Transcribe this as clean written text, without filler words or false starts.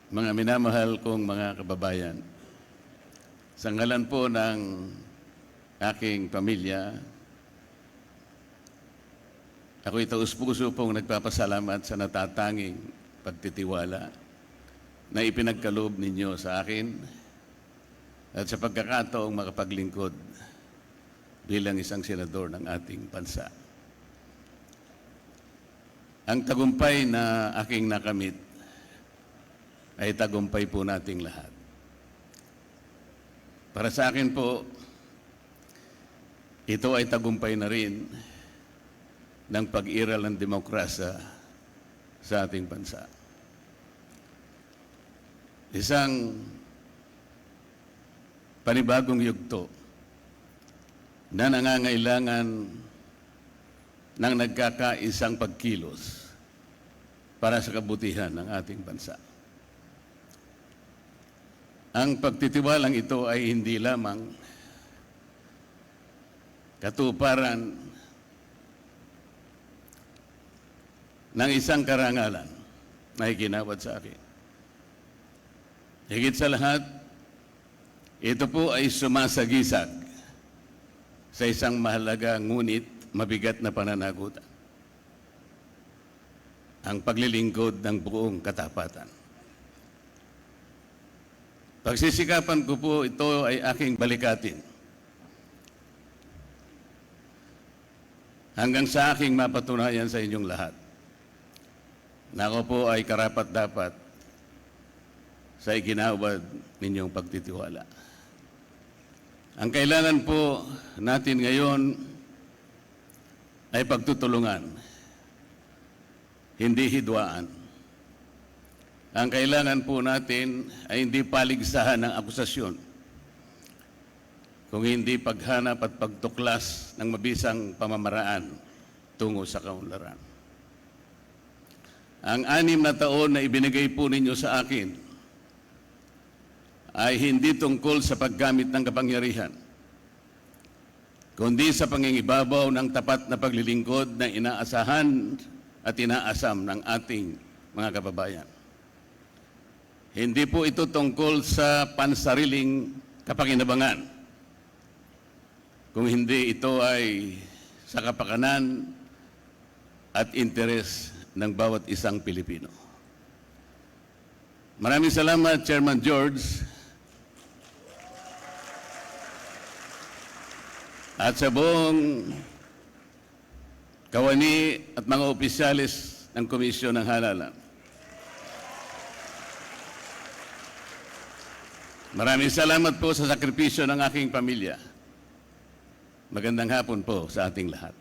Mga minamahal kong mga kababayan, sa ngalan po ng aking pamilya, ako'y taus-puso pong nagpapasalamat sa natatanging pagtitiwala na ipinagkaloob ninyo sa akin at sa pagkakataong makapaglingkod bilang isang senador ng ating bansa. Ang tagumpay na aking nakamit ay tagumpay po nating lahat. Para sa akin po, ito ay tagumpay na rin ng pag-iral ng demokrasya sa ating bansa. Isang panibagong yugto na nangangailangan ng nagkakaisang pagkilos para sa kabutihan ng ating bansa. Ang pagtitiwalang ito ay hindi lamang katuparan ng isang karangalan na iginawad sa akin. Higit sa lahat, ito po ay sumasagisag sa isang mahalaga ngunit mabigat na pananagutan. Ang paglilingkod ng buong katapatan. Pagsisikapan ko po ito ay aking balikatin hanggang sa aking mapatunayan sa inyong lahat na ako po ay karapat-dapat sa iginawad ninyong pagtitiwala. Ang kailangan po natin ngayon ay pagtutulungan, hindi hidwaan. Ang kailangan po natin ay hindi paligsahan ng akusasyon, kung hindi paghanap at pagtuklas ng mabisang pamamaraan tungo sa kaunlaran. Ang 6 na taon na ibinigay po ninyo sa akin ay hindi tungkol sa paggamit ng kapangyarihan, kundi sa pangingibabaw ng tapat na paglilingkod na inaasahan at inaasam ng ating mga kababayan. Hindi po ito tungkol sa pansariling kapakinabangan, kung hindi ito ay sa kapakanan at interes ng bawat isang Pilipino. Maraming salamat, Chairman George, at sa buong kawani at mga opisyalis ng Komisyon ng Halalan. Maraming salamat po sa sakripisyo ng aking pamilya. Magandang hapon po sa ating lahat.